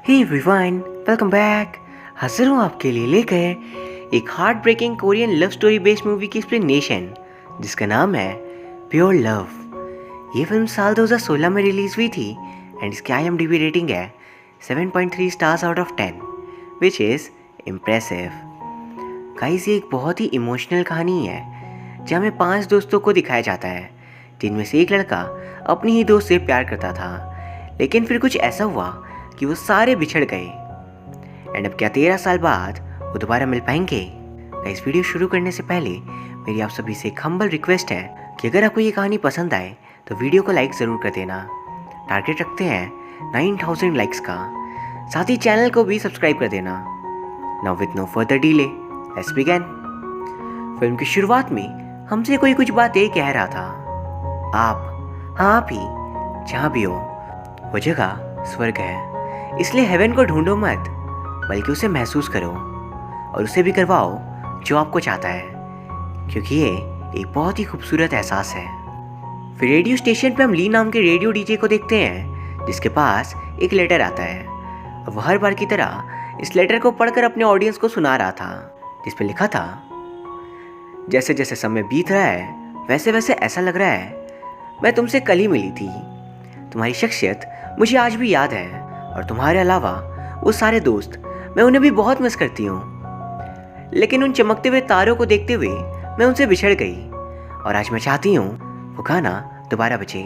Hey everyone, welcome back. हाजिर हूँ आपके लिए लेकर एक heart breaking Korean love story based movie की एक्सप्लेनेशन जिसका नाम है प्योर लव। ये फिल्म साल 2016 में रिलीज़ हुई थी एंड इसकी IMDb रेटिंग है 7.3 stars out of 10 which is impressive. Guys, ये एक बहुत ही इमोशनल कहानी है जहाँ में 5 दोस्तों को दिखाया जाता है जिनमें से एक लड़का अपनी ही दोस्त से प्यार करता था, लेकिन फिर कुछ ऐसा हुआ कि वो सारे बिछड़ गए। एंड अब क्या 13 साल बाद वो दोबारा मिल पाएंगे? इस वीडियो शुरू करने से पहले मेरी आप सभी से एक हम्बल रिक्वेस्ट है कि अगर आपको ये कहानी पसंद आए तो वीडियो को लाइक ज़रूर कर देना। टारगेट रखते हैं 9000 लाइक्स का। साथ ही चैनल को भी सब्सक्राइब कर देना। Now with no further delay let's begin. Film की शुरुआत में हमसे कोई कुछ बातें कह रहा था। आप ही जहाँ भी हो वो जगह स्वर्ग है, इसलिए हेवन को ढूंढो मत बल्कि उसे महसूस करो और उसे भी करवाओ जो आपको चाहता है, क्योंकि ये एक बहुत ही खूबसूरत एहसास है। फिर रेडियो स्टेशन पे हम ली नाम के रेडियो डीजे को देखते हैं जिसके पास एक लेटर आता है और वह हर बार की तरह इस लेटर को पढ़कर अपने ऑडियंस को सुना रहा था, जिस पे लिखा था, जैसे जैसे समय बीत रहा है वैसे वैसे ऐसा लग रहा है मैं तुमसे कल ही मिली थी। तुम्हारी शख्सियत मुझे आज भी याद है और तुम्हारे अलावा वो सारे दोस्त मैं उन्हें भी बहुत मिस करती हूँ। लेकिन उन चमकते हुए तारों को देखते हुए मैं उनसे बिछड़ गई और आज मैं चाहती हूँ वो गाना दोबारा बजे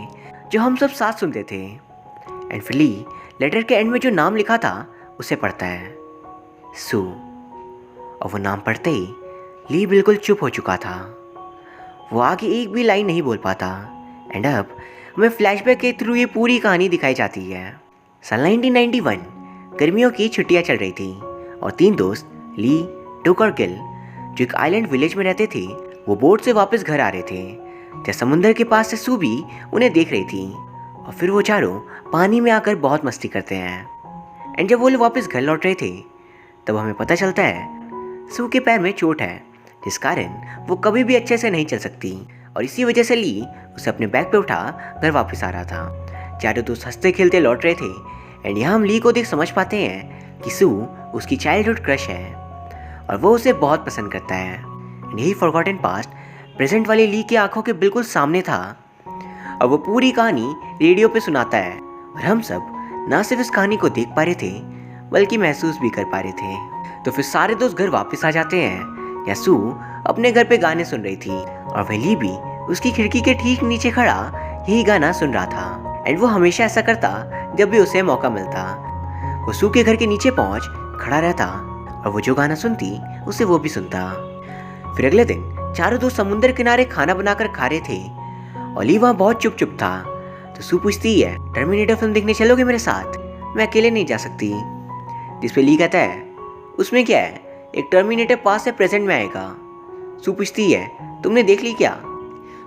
जो हम सब साथ सुनते थे। एंड फिर ली लेटर के एंड में जो नाम लिखा था उसे पढ़ता है, सू। और वो नाम पढ़ते ही ली बिल्कुल चुप हो चुका था। वो आगे एक भी लाइन नहीं बोल पाता। एंड अब हमें फ्लैशबैक के थ्रू ये पूरी कहानी दिखाई जाती है। साल 1991 गर्मियों की छुट्टियां चल रही थी और 3 दोस्त ली, डुक और गिल जो एक आइलैंड विलेज में रहते थे वो बोट से वापस घर आ रहे थे। जहाँ समुंदर के पास से सू भी उन्हें देख रही थी और फिर वो चारों पानी में आकर बहुत मस्ती करते हैं। एंड जब वो लोग वापस घर लौट रहे थे तब हमें पता चलता है सू के पैर में चोट है जिस कारण वो कभी भी अच्छे से नहीं चल सकती और इसी वजह से ली उसे अपने बैग पे उठा घर वापस आ रहा था। चारों दोस्त हंसते खेलते लौट रहे थे एंड यहाँ हम ली को देख समझ पाते हैं कि सू उसकी चाइल्डहुड क्रश है और वो उसे बहुत पसंद करता है। एंड यही फॉरगॉटन पास्ट प्रेजेंट वाली ली की आंखों के बिल्कुल सामने था और वो पूरी कहानी रेडियो पे सुनाता है और हम सब ना सिर्फ इस कहानी को देख पा रहे थे बल्कि महसूस भी कर पा रहे थे। तो फिर सारे दोस्त घर वापस आ जाते हैं या सू अपने घर पे गाने सुन रही थी और वह ली भी उसकी खिड़की के ठीक नीचे खड़ा यही गाना सुन रहा था। एंड वो हमेशा ऐसा करता जब भी उसे मौका मिलता। वो सू के घर के नीचे पहुंच खड़ा रहता और वो जो गाना सुनती उसे वो भी सुनता। फिर अगले दिन चारों दोस्त समुद्र किनारे खाना बनाकर खा रहे थे और ली वहाँ बहुत चुप था। तो सू पूछती है, टर्मिनेटर फिल्म देखने चलोगे मेरे साथ? मैं अकेले नहीं जा सकती। जिस पे ली कहता है, उसमें क्या है, एक टर्मिनेटर पास से प्रेजेंट में आएगा। सू पूछती है, तुमने देख ली क्या?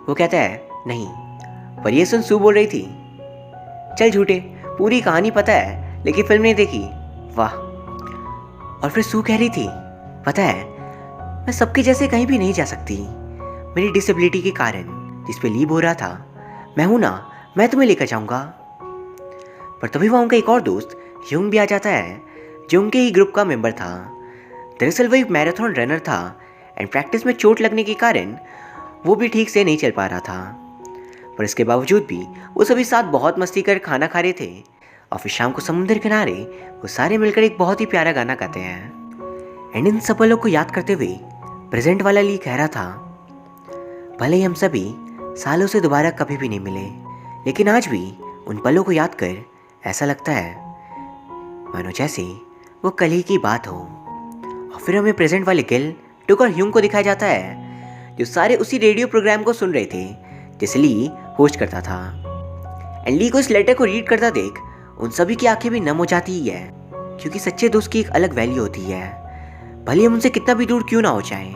वो कहता है, नहीं। पर ये सुन सू बोल रही थी, चल झूठे, पूरी कहानी पता है लेकिन फिल्म नहीं देखी। वाह। और फिर सू कह रही थी, पता है मैं सबके जैसे कहीं भी नहीं जा सकती मेरी डिसेबिलिटी के कारण। जिस पे ली बोल रहा था, मैं हूं ना, मैं तुम्हें लेकर जाऊंगा। पर तभी वहाँ उनका एक और दोस्त ह्यूंग भी आ जाता है जो उनके ही ग्रुप का मेंबर था। दरअसल वो एक मैराथन रनर था एंड प्रैक्टिस में चोट लगने के कारण वो भी ठीक से नहीं चल पा रहा था। पर इसके बावजूद भी वो सभी साथ बहुत मस्ती कर खाना खा रहे थे और फिर शाम को समुद्र किनारे वो सारे मिलकर एक बहुत ही प्यारा गाना गाते हैं। एंड इन सब पलों को याद करते हुए प्रेजेंट वाला ली कह रहा था, भले ही हम सभी सालों से दोबारा कभी भी नहीं मिले लेकिन आज भी उन पलों को याद कर ऐसा लगता है मानो जैसे वो कल ही की बात हो। और फिर हमें प्रेजेंट वाले गिल, डुक और ह्यूंग को दिखाया जाता है जो सारे उसी रेडियो प्रोग्राम को सुन रहे थे जिसे ली होस्ट करता था। एंड ली को इस लेटर को रीड करता देख उन सभी की आंखें भी नम हो जाती ही है, क्योंकि सच्चे दोस्त की एक अलग वैल्यू होती है। भले हम उनसे कितना भी दूर क्यों ना हो जाए,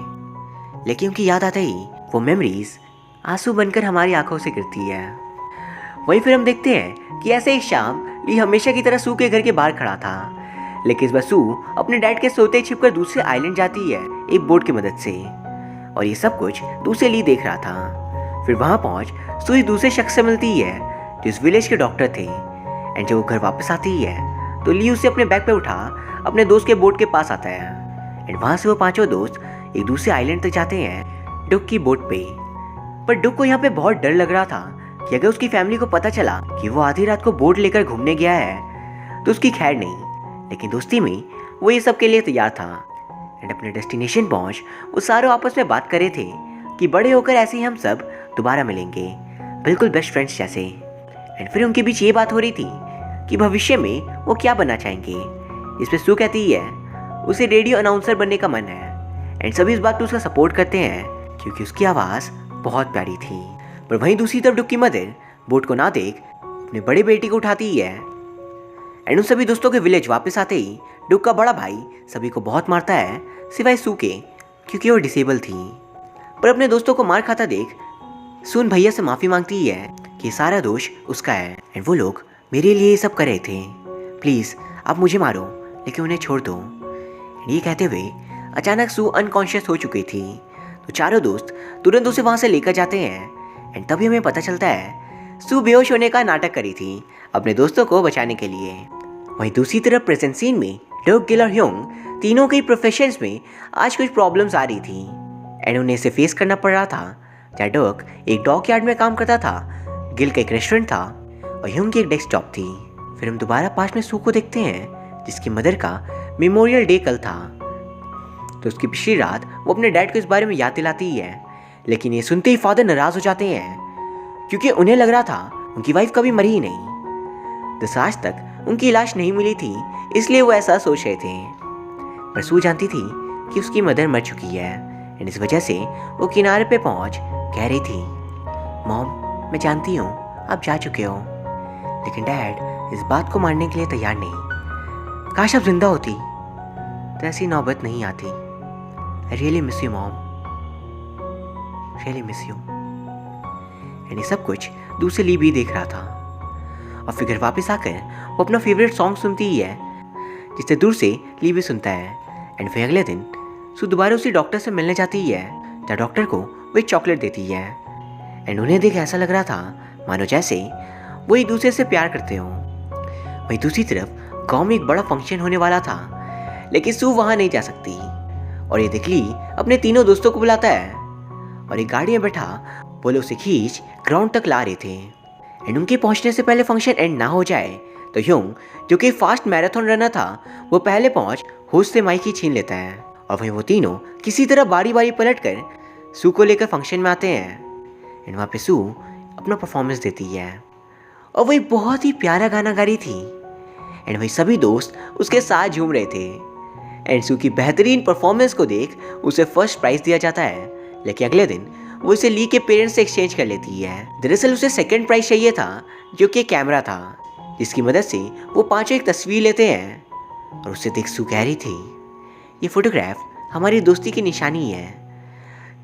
लेकिन उनकी याद आते ही वो मेमोरीज आंसू बनकर हमारी आंखों से गिरती है। वहीं फिर हम देखते हैं कि ऐसे एक शाम ली हमेशा की तरह सू के घर के बाहर खड़ा था, लेकिन इस बार सू अपने डैड के सोते छिपकर दूसरे आइलैंड जाती है एक बोट की मदद से और ये सब कुछ दूसरे ली देख रहा था। फिर वहाँ पहुँच सू दूसरे शख्स से मिलती है जो इस विलेज के डॉक्टर थे। एंड जब वो घर वापस आती है तो ली उसे अपने बैग पे उठा अपने दोस्त के बोट के पास आता है एंड वहाँ से वो पांचों दोस्त एक दूसरे आइलैंड तक जाते हैं डुक की बोट पे। पर डुक को यहाँ पे बहुत डर लग रहा था कि अगर उसकी फैमिली को पता चला कि वो आधी रात को बोट लेकर घूमने गया है तो उसकी खैर नहीं। लेकिन दोस्ती में वो ये सब के लिए तैयार था एंड अपने डेस्टिनेशन पहुंच वो सारे आपस में बात कर रहे थे कि बड़े होकर ऐसे ही हम सब दोबारा मिलेंगे, बिल्कुल बेस्ट फ्रेंड्स जैसे। एंड फिर उनके बीच ये बात हो रही थी कि भविष्य में वो क्या बनना चाहेंगे। इस पे सू कहती है उसे रेडियो अनाउंसर बनने का मन है एंड सभी इस बात पर उसका सपोर्ट करते हैं क्योंकि उसकी आवाज़ बहुत प्यारी थी। पर वहीं दूसरी तरफ डुक की मदर बोट को ना देख अपने बड़े बेटी को उठाती ही है एंड उन सभी दोस्तों के विलेज वापस आते ही डुक का बड़ा भाई सभी को बहुत मारता है सिवाय सू के क्योंकि वो डिसेबल थी। पर अपने दोस्तों को मार खाता देख सुन भैया से माफ़ी मांगती ही है कि सारा दोष उसका है एंड वो लोग मेरे लिए ये सब कर रहे थे, प्लीज़ आप मुझे मारो लेकिन उन्हें छोड़ दो। एंड ये कहते हुए अचानक सू अनकॉन्शियस हो चुकी थी तो चारों दोस्त तुरंत उसे वहाँ से लेकर जाते हैं एंड तभी हमें पता चलता है सू बेहोश होने का नाटक करी थी अपने दोस्तों को बचाने के लिए। वहीं दूसरी तरफ प्रेजेंट सीन में डग, गिल और ह्योंग तीनों के प्रोफेशंस में आज कुछ प्रॉब्लम्स आ रही थी एंड उन्हें इसे फेस करना पड़ रहा था। जहाँ डग एक डॉक यार्ड में काम करता था, गिल का एक रेस्टोरेंट था और ह्योंग की एक डेस्कटॉप थी। फिर हम दोबारा पास में सू को देखते हैं जिसकी मदर का मेमोरियल डे कल था। तो उसकी पिछली रात वो अपने डैड को इस बारे में याद दिलाती ही है लेकिन ये सुनते ही फादर नाराज हो जाते हैं क्योंकि उन्हें लग रहा था उनकी वाइफ कभी मरी ही नहीं। दस आज तक उनकी लाश नहीं मिली थी इसलिए वो ऐसा सोच रहे थे। पर सू जानती थी कि उसकी मदर मर चुकी है एंड इस वजह से वो किनारे पे पहुंच कह रही थी मॉम मैं जानती हूँ आप जा चुके हो लेकिन डैड इस बात को मानने के लिए तैयार नहीं। काश आप जिंदा होती तो ऐसी नौबत नहीं आती। I really miss you mom, really miss you. And ये सब कुछ दूसरे ली भी देख रहा था और फिर घर वापस आकर वो अपना फेवरेट सॉन्ग सुनती ही है जिसे दूर से ली भी सुनता है। एंड फिर अगले दिन सू दोबारा उसी डॉक्टर से मिलने जाती ही है जहाँ डॉक्टर को वो एक चॉकलेट देती है एंड उन्हें देख ऐसा लग रहा था मानो जैसे वो एक दूसरे से प्यार करते हो। वहीं दूसरी तरफ गांव में एक बड़ा फंक्शन होने वाला था लेकिन सू वहाँ नहीं जा सकती और ये देख ली अपने तीनों दोस्तों को बुलाता है और एक गाड़ी में बैठा वो लोग उसे खींच ग्राउंड तक ला रहे थे। एंड उनके पहुंचने से पहले फंक्शन एंड ना हो जाए तो ह्योंग जो कि फास्ट मैराथन रनर था वो पहले पहुंच होश से माइक ही छीन लेता है और वहीं वो तीनों किसी तरह बारी बारी पलट कर सू को लेकर फंक्शन में आते हैं एंड वहाँ पे सू अपना परफॉर्मेंस देती है और वही बहुत ही प्यारा गाना गा रही थी एंड वही सभी दोस्त उसके साथ झूम रहे थे। एंड सू की बेहतरीन परफॉर्मेंस को देख उसे फर्स्ट प्राइज दिया जाता है लेकिन अगले दिन वो इसे ली के पेरेंट्स से एक्सचेंज कर लेती है। दरअसल उसे सेकंड प्राइज चाहिए था जो कि कैमरा था जिसकी मदद से वो पांचों एक तस्वीर लेते हैं और उसे देख सू कह रही थी ये फोटोग्राफ हमारी दोस्ती की निशानी है,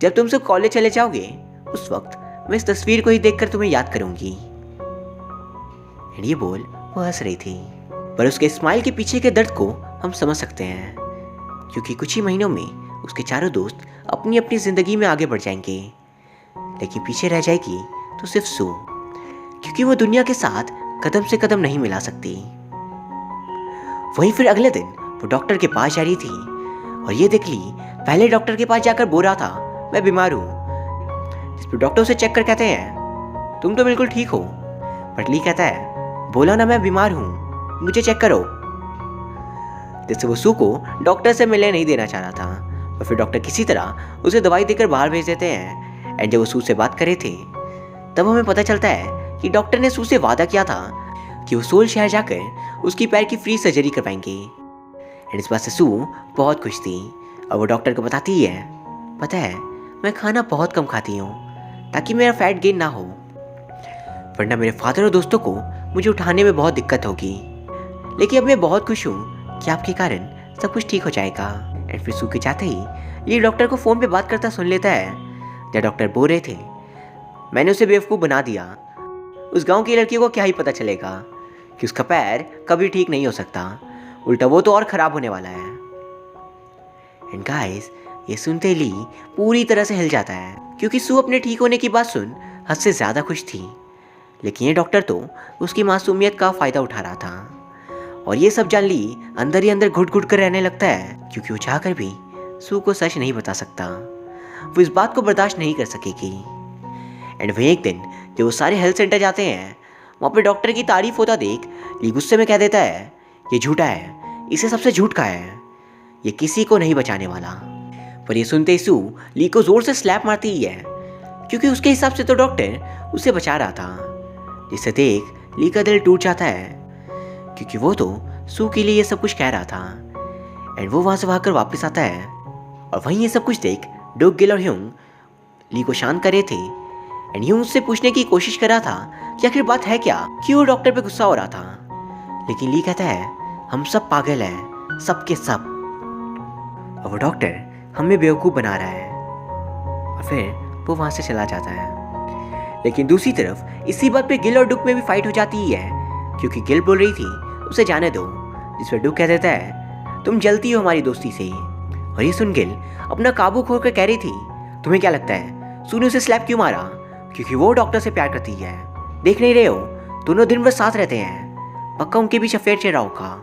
जब तुम सब कॉलेज चले जाओगे उस वक्त मैं इस तस्वीर को ही देखकर तुम्हें याद करूंगी। एंड ये बोल वो हंस रही थी पर उसके स्माइल के पीछे के दर्द को हम समझ सकते हैं क्योंकि कुछ ही महीनों में उसके चारों दोस्त अपनी अपनी जिंदगी में आगे बढ़ जाएंगे लेकिन पीछे रह जाएगी तो सिर्फ सू क्योंकि वो दुनिया के साथ कदम से कदम नहीं मिला सकती। वहीं फिर अगले दिन वो डॉक्टर के पास जा रही थी और ये देख ली पहले डॉक्टर के पास जाकर बोल रहा था मैं बीमार हूँ जिस पर डॉक्टर उसे चेक कर कहते हैं तुम तो बिल्कुल ठीक हो। बट ली कहता है बोला ना मैं बीमार हूँ मुझे चेक करो। जिससे वो सू को डॉक्टर से मिलने नहीं देना चाह रहा था और फिर डॉक्टर किसी तरह उसे दवाई देकर बाहर भेज देते हैं। एंड जब वो सू से बात करे थे तब हमें पता चलता है कि डॉक्टर ने सू से वादा किया था कि वो सोल शहर जाकर उसकी पैर की फ्री सर्जरी करवाएंगे। एंड इस बात से सू बहुत खुश थी और वो डॉक्टर को बताती है पता है मैं खाना बहुत कम खाती हूँ ताकि मेरा फैट गेन ना हो वरना मेरे फादर और दोस्तों को मुझे उठाने में बहुत दिक्कत होगी, लेकिन अब मैं बहुत खुश हूँ कि आपके कारण सब कुछ ठीक हो जाएगा। एंड फिर सू के जाते ही ये डॉक्टर को फ़ोन पे बात करता सुन लेता है जहाँ डॉक्टर बोल रहे थे मैंने उसे बेवकूफ़ बना दिया, उस गांव की लड़की को क्या ही पता चलेगा कि उसका पैर कभी ठीक नहीं हो सकता, उल्टा वो तो और ख़राब होने वाला है। एंड गाइस ये सुनते ली पूरी तरह से हिल जाता है क्योंकि सू अपने ठीक होने की बात सुन हद से ज़्यादा खुश थी, लेकिन ये डॉक्टर तो उसकी मासूमियत का फ़ायदा उठा रहा था और ये सब जान ली अंदर ही अंदर घुट घुट कर रहने लगता है, क्योंकि वो चाहकर भी सू को सच नहीं बता सकता। वो इस बात को बर्दाश्त नहीं कर सकेगी। एंड वही एक दिन जब वो सारे हेल्थ सेंटर जाते हैं, वहाँ पे डॉक्टर की तारीफ होता देख ली गुस्से में कह देता है ये झूठा है, इसे सबसे झूठ कहा है, ये किसी को नहीं बचाने वाला। पर ये सुनते ही सू ली को जोर से स्लैप मारती ही है, क्योंकि उसके हिसाब से तो डॉक्टर उसे बचा रहा था। जिसे देख ली का दिल टूट जाता है, क्योंकि वो तो सू के लिए ये सब कुछ कह रहा था। एंड वो वहाँ से भागकर वापस आता है, और वहीं ये सब कुछ देख डोग, गिल और ह्यूंग ली को शांत कर रहे थे। एंड ह्यूंग उससे पूछने की कोशिश कर रहा था कि आखिर बात है क्या, क्यों वो डॉक्टर पे गुस्सा हो रहा था। लेकिन ली कहता है हम सब पागल हैं, सब के सब, और वो डॉक्टर हमें बेवकूफ़ बना रहा है। और फिर वो वहाँ से चला जाता है। लेकिन दूसरी तरफ इसी बात पे गिल और डुक में भी फाइट हो जाती ही है, क्योंकि गिल बोल रही थी उसे जाने दो, जिस पर डुक कह देता है तुम जलती हो हमारी दोस्ती से। और ये सुन गिल अपना काबू खोकर कह रही थी तुम्हें क्या लगता है सू ने उसे स्लैप क्यों मारा, क्योंकि वो डॉक्टर से प्यार करती है। देख नहीं रहे हो दोनों दिन भर साथ रहते हैं, पक्का उनके बीच अफेयर चल रहा होगा।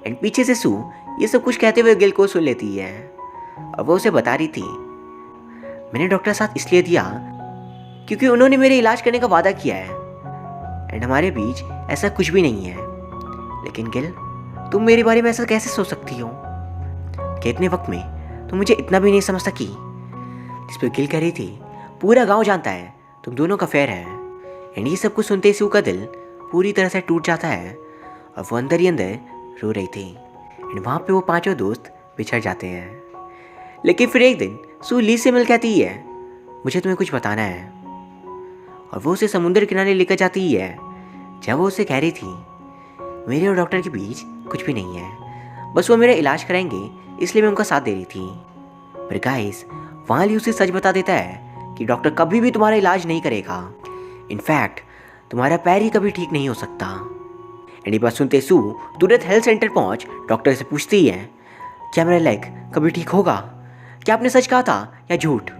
एंड पीछे से सू ये सब कुछ कहते हुए गिल को सुन लेती है, और वो उसे बता रही थी मैंने डॉक्टर साथ इसलिए दिया क्योंकि उन्होंने मेरे इलाज करने का वादा किया है, एंड हमारे बीच ऐसा कुछ भी नहीं है। लेकिन गिल तुम मेरे बारे में ऐसा कैसे सोच सकती हो कि इतने वक्त में तुम मुझे इतना भी नहीं समझ सकी। जिस पर गिल कह रही थी पूरा गांव जानता है तुम दोनों का फेयर है। एंड ये सब कुछ सुनते ही सू का दिल पूरी तरह से टूट जाता है, और वो अंदर ही अंदर रो रही थी। एंड वहाँ पे वो पांचों दोस्त बिछड़ जाते हैं। लेकिन फिर एक दिन सू ली से मिल कहती है मुझे तुम्हें कुछ बताना है, और वो उसे समुद्र किनारे लेकर जाती ही है, जब वो उसे कह रही थी मेरे और डॉक्टर के बीच कुछ भी नहीं है, बस वो मेरा इलाज कराएंगे इसलिए मैं उनका साथ दे रही थी। पर गाइस वहाँ ली उसे सच बता देता है कि डॉक्टर कभी भी तुम्हारा इलाज नहीं करेगा, इनफैक्ट तुम्हारा पैर ही कभी ठीक नहीं हो सकता। एंड ये बात सुनते सू तुरंत हेल्थ सेंटर पहुँच डॉक्टर से पूछती है क्या मेरा लेग कभी ठीक होगा, क्या आपने सच कहा था या झूठ।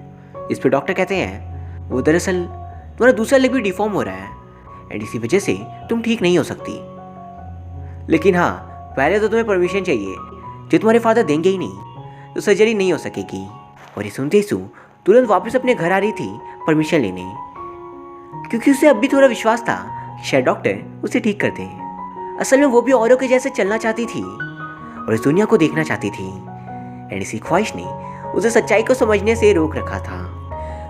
इस पर डॉक्टर कहते हैं वो दरअसल तुम्हारा दूसरा लेग भी डिफॉर्म हो रहा है, एंड इसी वजह से तुम ठीक नहीं हो सकती। लेकिन हाँ पहले तो तुम्हें परमिशन चाहिए, जो तुम्हारे फादर देंगे ही नहीं तो सर्जरी नहीं हो सकेगी। और ये सुनते ही सू तुरंत वापस अपने घर आ रही थी परमिशन लेने, क्योंकि उसे अब भी थोड़ा विश्वास था कि शायद डॉक्टर उसे ठीक कर दें। असल में वो भी औरों के जैसे चलना चाहती थी और इस दुनिया को देखना चाहती थी, एंड इसी ख्वाहिश ने उसे सच्चाई को समझने से रोक रखा था।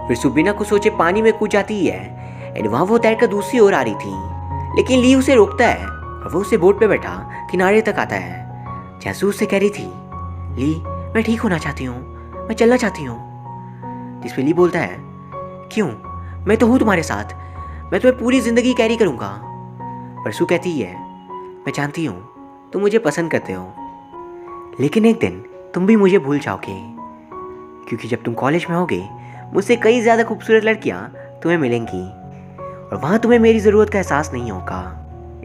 फिर सू बिना कुछ सोचे पानी में कूद जाती है, एंड वहाँ वो तैरकर दूसरी ओर आ रही थी। लेकिन ली उसे रोकता है और वो उसे बोट पे बैठा किनारे तक आता है, जहाँ सू उससे कह रही थी ली मैं ठीक होना चाहती हूँ, मैं चलना चाहती हूँ। जिस पे ली बोलता है क्यों, मैं तो हूँ तुम्हारे साथ, मैं तुम्हें पूरी जिंदगी कैरी करूँगा। पर सू कहती है मैं जानती हूँ तुम मुझे पसंद करते हो, लेकिन एक दिन तुम भी मुझे भूल जाओगे, क्योंकि जब तुम कॉलेज में होगे मुझसे कई ज़्यादा खूबसूरत लड़कियाँ तुम्हें मिलेंगी, और वहाँ तुम्हें मेरी ज़रूरत का एहसास नहीं होगा,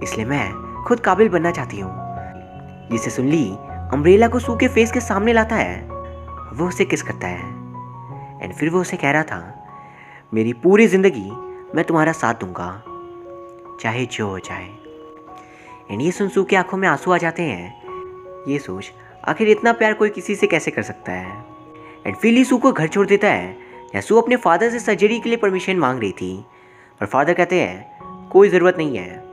इसलिए मैं खुद काबिल बनना चाहती हूँ। जिसे सुन ली अम्ब्रेला को सू के फेस के सामने लाता है, वो उसे किस करता है, एंड फिर वो उसे कह रहा था मेरी पूरी ज़िंदगी मैं तुम्हारा साथ दूंगा चाहे जो हो जाए। एंड ये सुन सू के आंखों में आंसू आ जाते हैं। ये सोच आखिर इतना प्यार कोई किसी से कैसे कर सकता है। एंड फिर ली सू को घर छोड़ देता है, जहाँ सू अपने फादर से सर्जरी के लिए परमिशन मांग रही थी, पर फादर कहते हैं कोई ज़रूरत नहीं है,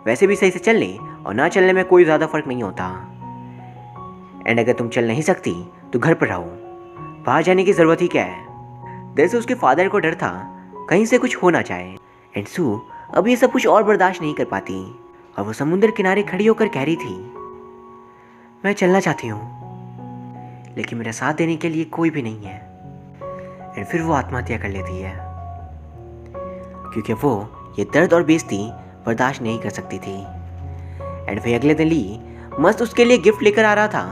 वैसे भी सही से चलने और ना चलने में कोई ज़्यादा फर्क नहीं होता, एंड अगर तुम चल नहीं सकती तो घर पर रहो, बाहर जाने की ज़रूरत ही क्या है। दरअसल उसके फादर को डर था कहीं से कुछ हो ना जाए, एंड सू अब ये सब कुछ और बर्दाश्त नहीं कर पाती, और वो समुद्र किनारे खड़ी होकर कह रही थी मैं चलना चाहती हूँ, लेकिन मेरा साथ देने के लिए कोई भी नहीं है। एंड फिर वो आत्महत्या कर लेती है, क्योंकि वो ये दर्द और बेइज्जती बर्दाश्त नहीं कर सकती थी। एंड फिर अगले दिन ली मस्त उसके लिए गिफ्ट लेकर आ रहा था,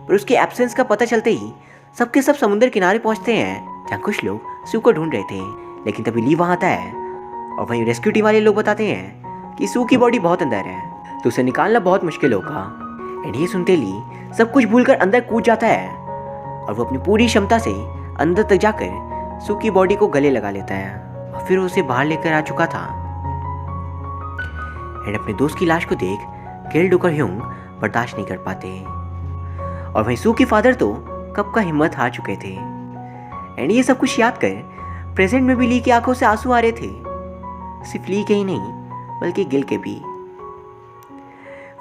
पर उसके एब्सेंस का पता चलते ही सबके सब समुद्र किनारे पहुंचते हैं, जहाँ कुछ लोग सू को ढूंढ रहे थे। लेकिन तभी ली वहाँ आता है, और वहीं रेस्क्यू टीम वाले लोग बताते हैं कि सू की बॉडी बहुत अंदर है, तो उसे निकालना बहुत मुश्किल होगा। एंड ये सुनते ली सब कुछ भूलकर अंदर कूद जाता है, और वो अपनी पूरी क्षमता से अंदर तक जाकर सू की बॉडी को गले लगा लेता है, और फिर उसे बाहर लेकर आ चुका था। एंड अपने दोस्त की लाश को देख किल डुक और ह्योंग बर्दाश्त नहीं कर पाते। और वहीं सू के फादर तो कब का हिम्मत हार चुके थे। एंड ये सब कुछ याद कर प्रेजेंट में भी ली की आंखों से आंसू आ रहे थे, सिर्फ ली के ही नहीं बल्कि गिल के भी।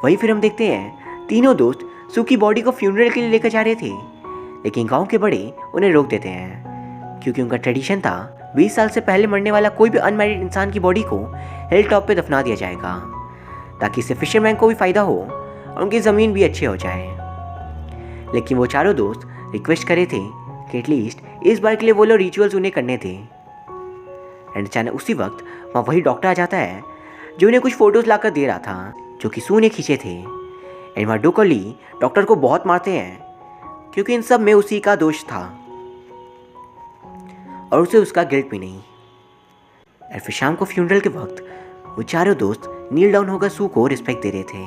वही फिर हम देखते हैं तीनों दोस्त सू की बॉडी को फ्यूनरल के लिए लेकर जा रहे थे, लेकिन गांव के बड़े उन्हें रोक देते हैं क्योंकि उनका ट्रेडिशन था 20 साल से पहले मरने वाला कोई भी अनमैरिड इंसान की बॉडी को हिल टॉप पे दफना दिया जाएगा, ताकि इससे फिशरमैन को भी फायदा हो और उनकी ज़मीन भी अच्छी हो जाए। लेकिन वो चारों दोस्त रिक्वेस्ट करे थे कि एटलीस्ट इस बार के लिए वो लोग रिचुअल्स उन्हें करने थे। एंड अचानक उसी वक्त वहाँ वही डॉक्टर आ जाता है जो उन्हें कुछ फोटोज लाकर दे रहा था जो कि सू ने खींचे थे। एंड वहाँ डुक और ली डॉक्टर को बहुत मारते हैं क्योंकि इन सब में उसी का दोष था और उसे उसका गिल्ट भी नहीं। और फिर शाम को फ्यूनरल के वक्त वो चारों दोस्त नील डाउन होकर सू को रिस्पेक्ट दे रहे थे।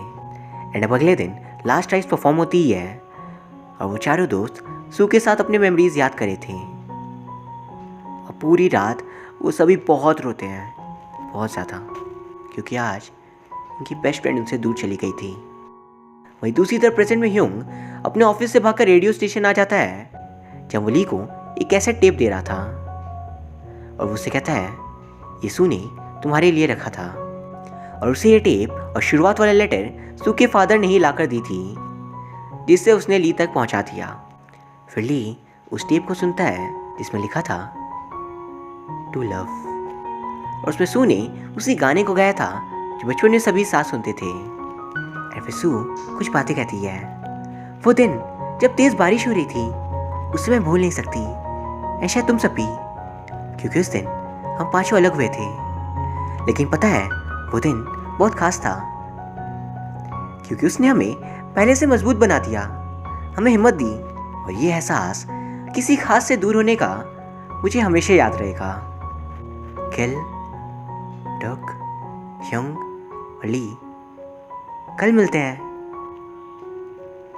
एंड अब अगले दिन लास्ट राइस परफॉर्म होती ही है और वो चारों दोस्त सू के साथ अपने मेमोरीज याद करे थे। और पूरी रात वो सभी बहुत रोते हैं, बहुत ज़्यादा, क्योंकि आज उनकी बेस्ट फ्रेंड उनसे दूर चली गई थी। वहीं दूसरी तरफ प्रेजेंट में ह्योंग अपने ऑफिस से भागकर रेडियो स्टेशन आ जाता है जब वो ली को एक कैसेट टेप दे रहा था और वो उससे कहता है ये सू ने तुम्हारे लिए रखा था। और उसे ये टेप और शुरुआत वाला लेटर सू के फादर ने ही लाकर दी थी, जिससे उसने ली तक पहुंचा दिया। फिर ली उस टेप को सुनता है जिसमें लिखा था टू लव, और उसमें सू ने उसी गाने को गाया था जो बचपन में सभी साथ सुनते थे। और फिर सू कुछ बातें कहती है। वो दिन जब तेज बारिश हो रही थी उसे मैं भूल नहीं सकती, ऐसा तुम सब भी, क्योंकि उस दिन हम पांचों अलग हुए थे। लेकिन पता है वो दिन बहुत खास था क्योंकि उसने हमें पहले से मजबूत बना दिया, हमें हिम्मत दी, और ये एहसास किसी खास से दूर होने का मुझे हमेशा याद रहेगा। किल, डक, ह्योंग और ली, कल मिलते हैं।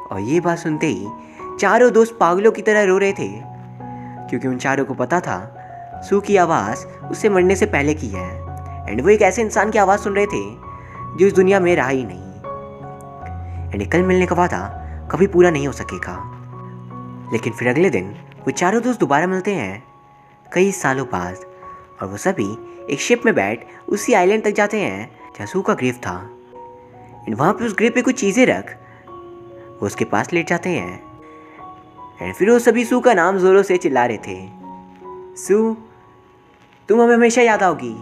और ये बात सुनते ही चारों दोस्त पागलों की तरह रो रहे थे क्योंकि उन चारों को पता था सू की आवाज़ उससे मरने से पहले की है। एंड वो एक ऐसे इंसान की आवाज़ सुन रहे थे जो इस दुनिया में रहा ही नहीं। एंड कल मिलने का वादा कभी पूरा नहीं हो सकेगा। लेकिन फिर अगले दिन वो चारों दोस्त दोबारा मिलते हैं कई सालों बाद, और वो सभी एक शिप में बैठ उसी आइलैंड तक जाते हैं जहाँ सू का ग्रेव था। एंड वहाँ पे उस ग्रेव पे कुछ चीज़ें रख वो उसके पास लेट जाते हैं। एंड फिर वो सभी सू का नाम जोरों से चिल्ला रहे थे, सू तुम हमें हमेशा याद आओगी।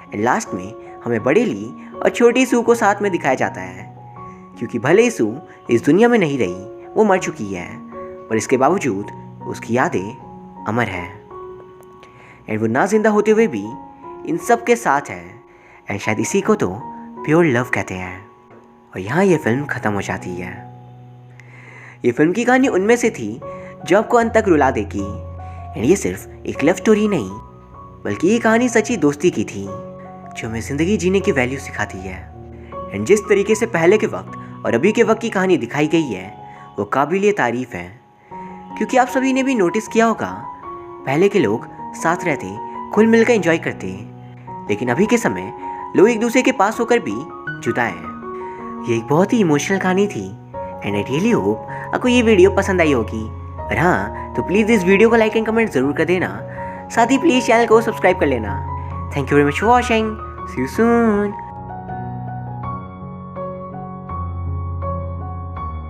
एंड लास्ट में हमें बड़े ली और छोटी सू को साथ में दिखाया जाता है क्योंकि भले ही सू इस दुनिया में नहीं रही, वो मर चुकी है, पर इसके बावजूद उसकी यादें अमर हैं। एंड वो ना जिंदा होते हुए भी इन सब के साथ है। एंड शायद इसी को तो प्योर लव कहते हैं। और यहाँ ये फिल्म ख़त्म हो जाती है। ये फिल्म की कहानी उनमें से थी जो आपको अंत तक रुला देगी। एंड ये सिर्फ एक लव स्टोरी नहीं बल्कि ये कहानी सच्ची दोस्ती की थी जो हमें ज़िंदगी जीने की वैल्यू सिखाती है। एंड जिस तरीके से पहले के वक्त और अभी के वक्त की कहानी दिखाई गई है वो काबिल तारीफ़ है, क्योंकि आप सभी ने भी नोटिस किया होगा पहले के लोग साथ रहते, खुल मिलकर एंजॉय करते, लेकिन अभी के समय लोग एक दूसरे के पास होकर भी जुदा हैं। ये एक बहुत ही इमोशनल कहानी थी एंड आई रियली होप आपको ये वीडियो पसंद आई होगी। और हाँ, तो प्लीज़ इस वीडियो को लाइक एंड कमेंट ज़रूर कर देना, साथ ही प्लीज़ चैनल को सब्सक्राइब कर लेना। Thank you very much for watching, see you soon.